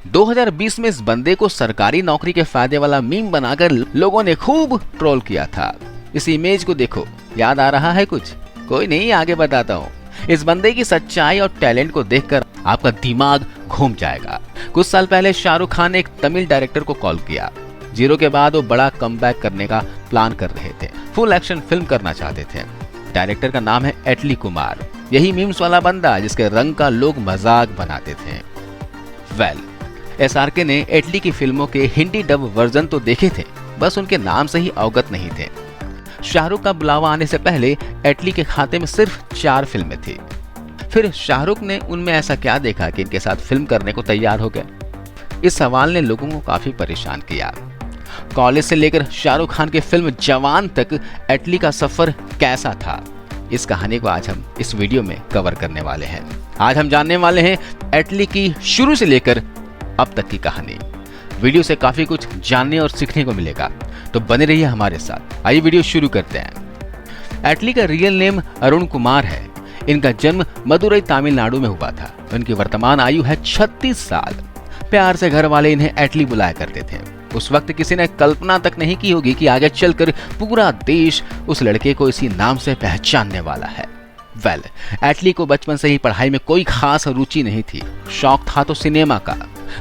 2020 में इस बंदे को सरकारी नौकरी के फायदे वाला मीम बनाकर लोगों ने खूब ट्रोल किया था। इस इमेज को देखो, याद आ रहा है कुछ? कोई नहीं, आगे बताता हूँ। इस बंदे की सच्चाई और टैलेंट को देखकर आपका दिमाग घूम जाएगा। कुछ साल पहले शाहरुख खान ने एक तमिल डायरेक्टर को कॉल किया। जीरो के बाद वो बड़ा कमबैक करने का प्लान कर रहे थे, फुल एक्शन फिल्म करना चाहते थे। डायरेक्टर का नाम है एटली कुमार, यही मीम्स वाला बंदा जिसके रंग का लोग मजाक बनाते थे। SRK ने एटली की फिल्मों के हिंदी डब वर्जन तो देखे थे, बस उनके नाम से ही अवगत नहीं थे। शाहरुख का बुलावा आने से पहले एटली के खाते में सिर्फ 4 फिल्में थी। फिर शाहरुख ने उनमें ऐसा क्या देखा कि इनके साथ फिल्म करने को तैयार हो गए? इस सवाल ने लोगों को काफी परेशान किया। कॉलेज से लेकर शाहरुख खान की फिल्म जवान तक एटली का सफर कैसा था, इस कहानी को आज हम इस वीडियो में कवर करने वाले हैं। आज हम जानने वाले हैं एटली की शुरू से लेकर अब तक की कहानी। वीडियो से काफी कुछ जानने और सीखने को मिलेगा, तो बने रहिए हमारे साथ। आइए वीडियो शुरू करते हैं। एटली का रियल नेम अरुण कुमार है। इनका जन्म मदुरई तमिलनाडु में हुआ था। इनकी वर्तमान आयु है 36 साल। प्यार से घर वाले इन्हें एटली बुलाया करते थे। उस वक्त किसी ने कल्पना तक नहीं की होगी कि आगे चलकर पूरा देश उस लड़के को इसी नाम से पहचानने वाला है। एटली को बचपन से ही पढ़ाई में कोई खास रुचि नहीं थी। शौक था तो सिनेमा का।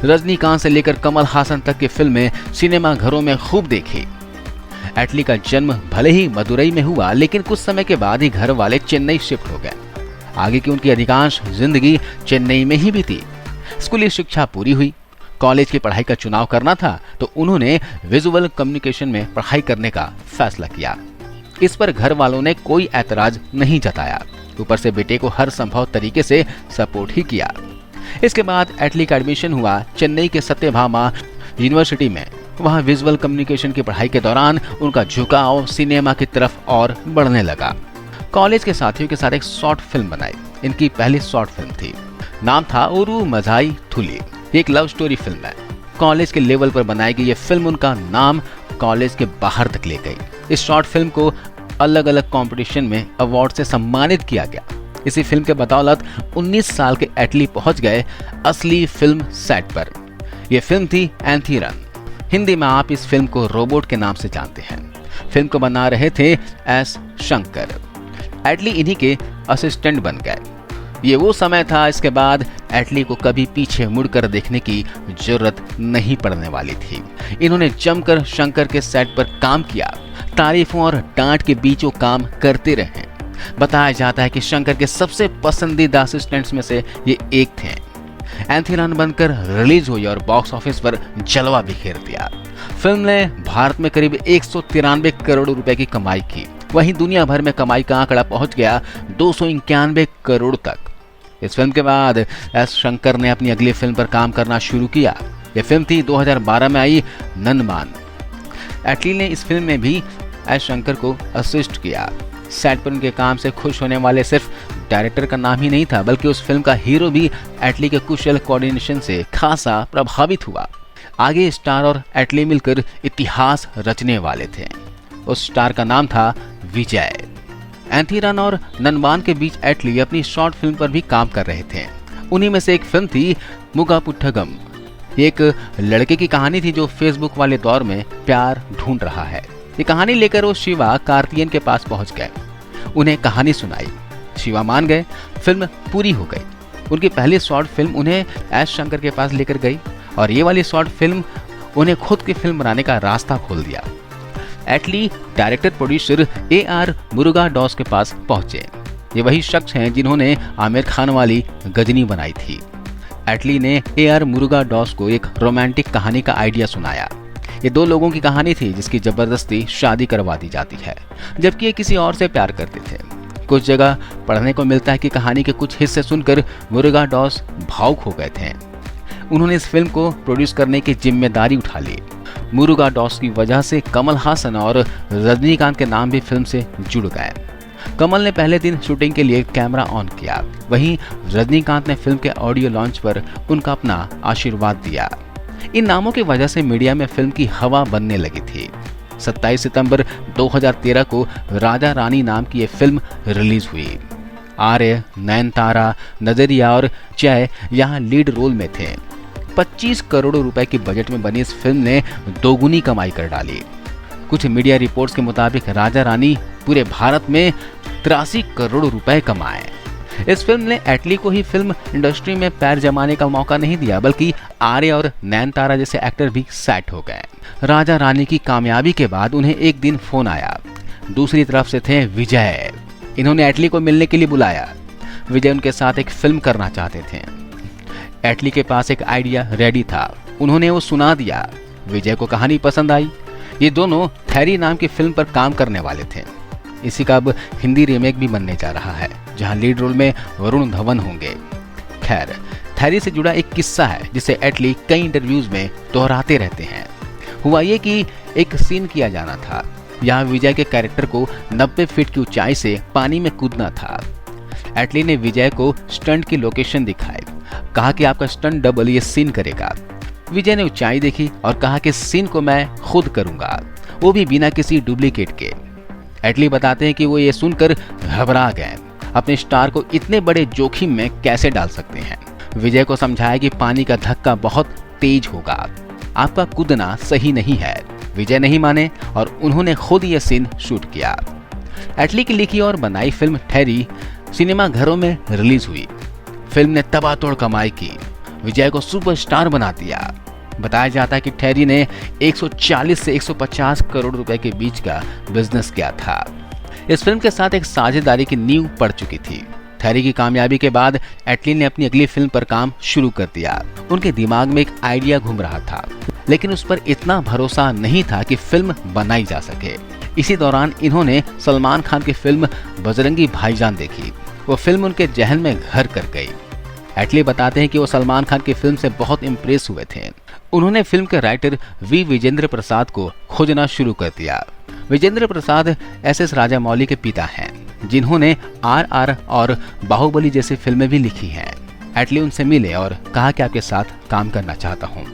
रजनीकांत से लेकर कमल हासन तक की फिल्में सिनेमा घरों में खूब देखी। एटली का जन्म भले ही मदुरई में हुआ, लेकिन कुछ समय के बाद ही घर वाले चेन्नई शिफ्ट हो गए। आगे की उनकी अधिकांश जिंदगी चेन्नई में ही बीती। स्कूली शिक्षा पूरी हुई, कॉलेज की पढ़ाई का चुनाव करना था तो उन्होंने विजुअल कम्युनिकेशन में पढ़ाई करने का फैसला किया। इस पर घर वालों ने कोई ऐतराज नहीं जताया। ऊपर से बेटे को हर संभव तरीके से सपोर्ट ही किया। इसके बाद एटली का एडमिशन हुआ चेन्नई के सत्यभामा यूनिवर्सिटी में। वहां विजुअल कम्युनिकेशन की पढ़ाई के दौरान उनका झुकाव सिनेमा की तरफ और बढ़ने लगा। कॉलेज के साथियों के साथ एक शॉर्ट फिल्म बनाई। इनकी पहली शॉर्ट फिल्म थी, नाम था ओरू मजाई थुली। एक लव स्टोरी फिल्म है। कॉलेज के लेवल पर बनाई गई ये फिल्म उनका नाम कॉलेज के बाहर तक ले गई। इस शॉर्ट फिल्म को अलग अलग कंपटीशन में अवार्ड से सम्मानित किया गया। इसी फिल्म के बदौलत 19 साल के एटली पहुंच गए असली फिल्म सेट पर। यह फिल्म थी एंथीरन। हिंदी में आप इस फिल्म को रोबोट के नाम से जानते हैं। फिल्म को बना रहे थे एस शंकर। एटली इन्हीं के असिस्टेंट बन गए। ये वो समय था, इसके बाद एटली को कभी पीछे मुड़कर देखने की जरूरत नहीं पड़ने वाली थी। इन्होंने जमकर शंकर के सेट पर काम किया। तारीफों और डांट के बीच वो काम करते रहे। बताया जाता है कि शंकर के सबसे पसंदीदा असिस्टेंट्स में से ये एक थे। एंथीरन बनकर रिलीज हुई और बॉक्स ऑफिस पर जलवा बिखेर दिया। फिल्म ने भारत में करीब 193 करोड़ रुपए की कमाई की। वहीं दुनिया भर में कमाई का आंकड़ा पहुंच गया 291 करोड़ तक। इस फिल्म के बाद एस शंकर ने अपनी अगली फिल्म पर काम करना शुरू किया। यह फिल्म थी 2012 में आई नंदमान। एटली ने इस फिल्म में भी एस शंकर को असिस्ट किया। सेट पर उनके काम से खुश होने वाले सिर्फ डायरेक्टर का नाम ही नहीं था, बल्कि उस फिल्म का हीरो भी एटली के कुशल कोऑर्डिनेशन से खासा प्रभावित हुआ। आगे स्टार और एटली मिलकर इतिहास रचने वाले थे। उस स्टार का नाम था विजय। एंथीरन और नंदमान के बीच एटली अपनी शॉर्ट फिल्म पर भी काम कर रहे थे। उन्हीं में से एक फिल्म थी मुगापुट्टगम। एक लड़के की कहानी थी जो फेसबुक वाले दौर में प्यार ढूंढ रहा है। ये कहानी लेकर वो शिवा कार्तिकेयन के पास पहुंच गए। उन्हें कहानी सुनाई, शिवा मान गए। फिल्म पूरी हो गई। उनकी पहली शॉर्ट फिल्म उन्हें एस शंकर के पास लेकर गई और ये वाली शॉर्ट फिल्म उन्हें खुद की फिल्म बनाने का रास्ता खोल दिया। एटली डायरेक्टर प्रोड्यूसर AR मुरुगाडॉस के पास पहुंचे। ये वही शख्स हैं जिन्होंने आमिर खान वाली गजनी बनाई थी। एटली ने AR मुरुगाडॉस को एक रोमांटिक कहानी का आइडिया सुनाया। ये 2 लोगों की कहानी थी जिसकी जबरदस्ती शादी करवा दी जाती है, जबकि ये किसी और से प्यार करते थे। कुछ जगह पढ़ने को मिलता है कि कहानी के कुछ हिस्से सुनकर मुरुगाडॉस भावुक हो गए थे। उन्होंने इस फिल्म को प्रोड्यूस करने की जिम्मेदारी उठा ली। मुरुगाडॉस की वजह से कमल हासन और रजनीकांत के नाम भी फिल्म से जुड़ गए। कमल ने पहले दिन शूटिंग के लिए कैमरा ऑन किया, वहीं रजनीकांत ने फिल्म के ऑडियो लॉन्च पर उनका अपना आशीर्वाद दिया। इन नामों की वजह से मीडिया में फिल्म की हवा बनने लगी थी। 27 सितंबर 2013 को राजा रानी नाम की ये फिल्म रिलीज हुई। आर्य, नयनतारा, नजरिया और जय यहाँ लीड रोल में थे। 25 करोड़ रुपए की बजट में बनी इस फिल्म ने दोगुनी कमाई कर डाली। कुछ मीडिया रिपोर्ट्स के मुताबिक राजा रानी पूरे भारत में 83 करोड़ रुपए कमाए। इस फिल्म ने एटली को ही फिल्म इंडस्ट्री में पैर जमाने का मौका नहीं दिया, बल्कि आर्य और नयनतारा जैसे एक्टर भी सेट हो गए। राजा रानी की कामयाबी के बाद उन्हें एक दिन फोन आया। दूसरी तरफ से थे विजय। इन्होंने एटली को मिलने के लिए बुलाया। विजय उनके साथ एक फिल्म करना चाहते थे। एटली के पास एक आइडिया रेडी था, उन्होंने वो सुना दिया। विजय को कहानी पसंद आई। ये दोनों थैरी नाम की फिल्म पर काम करने वाले थे। इसी का अब हिंदी रीमेक भी बनने जा रहा है, जहां लीड रोल में वरुण धवन होंगे। खैर, थैरी से जुड़ा एक किस्सा है जिसे एटली कई इंटरव्यूज में दोहराते रहते हैं। हुआ ये कि एक सीन किया जाना था। यहाँ विजय के कैरेक्टर को 90 फीट की ऊंचाई से पानी में कूदना था। एटली ने विजय को स्टंट की लोकेशन दिखाई, कहा कि आपका स्टंट डबल ये सीन करेगा। विजय ने ऊंचाई देखी और कहा कि सीन को मैं खुद करूंगा, वो भी बिना किसी डुप्लीकेट के। एटली बताते हैं कि वो ये सुनकर घबरा गए, अपने स्टार को इतने बड़े जोखिम में कैसे डाल सकते हैं। विजय को समझाया कि पानी का धक्का बहुत तेज होगा, आपका कूदना सही नहीं है। विजय नहीं माने और उन्होंने खुद ये सीन शूट किया। एटली की लिखी और बनाई फिल्म थैरी सिनेमा घरों में रिलीज हुई। फिल्म ने तबातोड़ कमाई की, विजय को सुपरस्टार बना दिया। बताया जाता है कि थैरी ने 140 से 150 करोड़ रुपए के बीच का बिजनेस किया था। इस फिल्म के साथ एक साझेदारी की नींव पड़ चुकी थी। थैरी की कामयाबी के बाद एटली ने अपनी अगली फिल्म पर काम शुरू कर दिया। उनके दिमाग में एक आइडिया घूम रहा था, लेकिन उस पर इतना भरोसा नहीं था कि फिल्म बनाई जा सके। इसी दौरान इन्होंने सलमान खान की फिल्म बजरंगी भाईजान देखी। वो फिल्म उनके जहन में घर कर गई। एटली बताते हैं कि वो सलमान खान की फिल्म से बहुत इम्प्रेस हुए थे। उन्होंने फिल्म के राइटर वी विजेंद्र प्रसाद को खोजना शुरू कर दिया। विजेंद्र प्रसाद एस.एस. राजामौली के पिता हैं, जिन्होंने RR और बाहुबली जैसी फिल्में भी लिखी हैं। एटली उनसे मिले और कहा कि आपके साथ काम करना चाहता हूँ।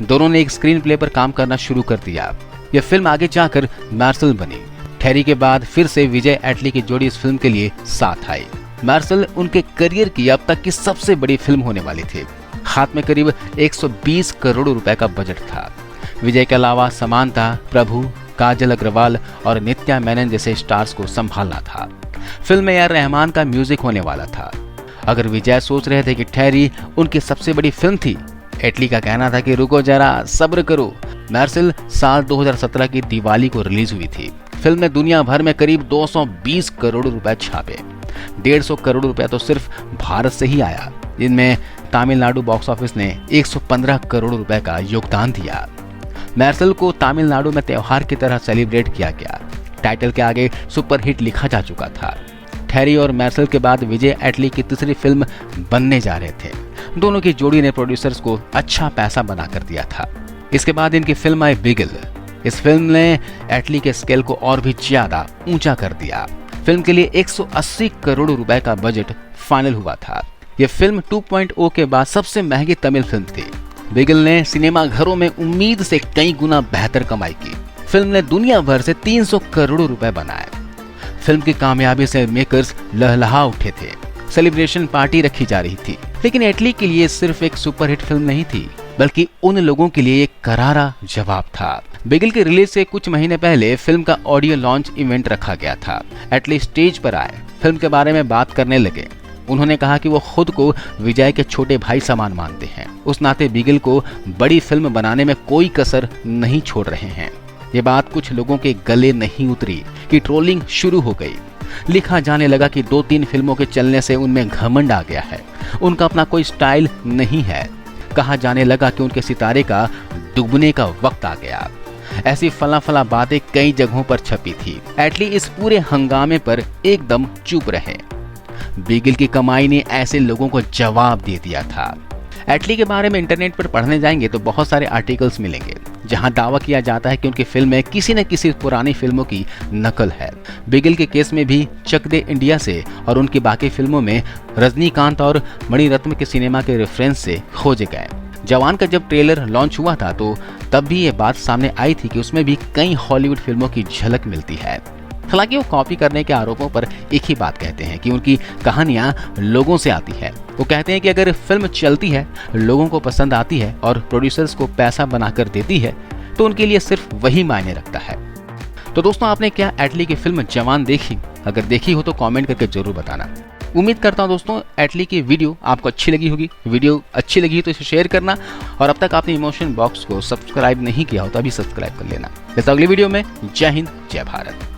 दोनों ने एक स्क्रीन प्ले पर काम करना शुरू कर दिया। यह फिल्म आगे जाकर मार्शल बनी। थैरी के बाद फिर से विजय एटली की जोड़ी इस फिल्म के लिए साथ आई। मार्शल उनके करियर की अब तक की सबसे बड़ी फिल्म होने वाली थी। हाथ में करीब 120 करोड़ रुपए का बजट था। विजय के अलावा समांता, प्रभु, काजल अग्रवाल और नित्या मेनन जैसे स्टार्स को संभालना था। फिल्म में A.R. रहमान का म्यूजिक होने वाला था। अगर विजय सोच रहे थे कि थैरी उनकी सबसे बड़ी फिल्म थी, एटली का कहना था कि रुको जरा, सब्र करो। मार्शल साल 2017 की दिवाली को रिलीज हुई थी। फिल्म ने दुनिया भर में करीब 220 करोड़ रुपए छापे। 150 करोड़ रुपए तो सिर्फ भारत से ही आया, जिनमें तमिलनाडु बॉक्स ऑफिस ने 115 करोड़ रुपए का योगदान दिया। मार्शल को तमिलनाडु में त्योहार की तरह सेलिब्रेट किया गया। टाइटल के आगे सुपरहिट लिखा जा चुका था। थैरी और मार्शल के बाद विजय एटली की तीसरी फिल्म बनने जा रहे थे। दोनों की जोड़ी ने प्रोड्यूसर्स को अच्छा पैसा बना कर दिया था। इसके बाद इनकी फिल्म आई बिगल। इस फिल्म ने एटली के स्केल को और भी ज्यादा ऊंचा कर दिया। फिल्म के लिए 180 करोड़ रुपए का बजट फाइनल हुआ था। यह फिल्म 2.0 के बाद सबसे महंगी तमिल फिल्म थी। बिगल ने सिनेमा घरों में उम्मीद से कई गुना बेहतर कमाई की। फिल्म ने दुनिया भर से 300 करोड़ रुपए बनाए। फिल्म की कामयाबी से मेकर्स लहलहा उठे थे। सेलिब्रेशन पार्टी रखी जा रही थी। लेकिन एटली के लिए सिर्फ एक सुपरहिट फिल्म नहीं थी, बल्कि उन लोगों के लिए एक करारा जवाब था। बिगल की रिलीज से कुछ महीने पहले फिल्म का ऑडियो लॉन्च इवेंट रखा गया था। एटली स्टेज पर आए, फिल्म के बारे में बात करने लगे। उन्होंने कहा कि वो खुद को विजय के छोटे भाई समान मानते हैं। उस नाते बिगल को बड़ी फिल्म बनाने में कोई कसर नहीं छोड़ रहे हैं। ये बात कुछ लोगों के गले नहीं उतरी कि ट्रोलिंग शुरू हो गई। लिखा जाने लगा कि 2-3 फिल्मों के चलने से उनमें घमंड आ गया है, उनका अपना कोई स्टाइल नहीं है। कहा जाने लगा कि उनके सितारे का डूबने का वक्त आ गया। ऐसी फला बातें कई जगहों पर छपी थी। एटली इस पूरे हंगामे पर एकदम चुप रहे। बिगल की कमाई ने ऐसे लोगों को जवाब दे दिया था। एटली के बारे में इंटरनेट पर पढ़ने जाएंगे तो बहुत सारे आर्टिकल्स मिलेंगे, जहां दावा किया जाता है कि उनकी फिल्में किसी न किसी पुरानी फिल्मों की नकल है। बिगल के केस में भी चक दे इंडिया से और उनकी बाकी फिल्मों में रजनीकांत और मणिरत्न के सिनेमा के रेफरेंस से खोजे गए। जवान का जब ट्रेलर लॉन्च हुआ था तो तब भी ये बात सामने आई थी कि उसमें भी कई हॉलीवुड फिल्मों की झलक मिलती है। हालांकि वो कॉपी करने के आरोपों पर एक ही बात कहते हैं कि उनकी कहानियां लोगों से आती है। वो कहते हैं कि अगर फिल्म चलती है, लोगों को पसंद आती है और प्रोड्यूसर्स को पैसा बनाकर देती है, तो उनके लिए सिर्फ वही मायने रखता है। तो दोस्तों, आपने क्या एटली की फिल्म जवान देखी? अगर देखी हो तो कमेंट करके जरूर बताना। उम्मीद करता हूं दोस्तों एटली की वीडियो आपको अच्छी लगी होगी। वीडियो अच्छी लगी तो इसे शेयर करना, और अब तक आपने इमोशन बॉक्स को सब्सक्राइब नहीं किया हो तो अभी सब्सक्राइब कर लेना। इस अगली वीडियो में जय हिंद, जय भारत।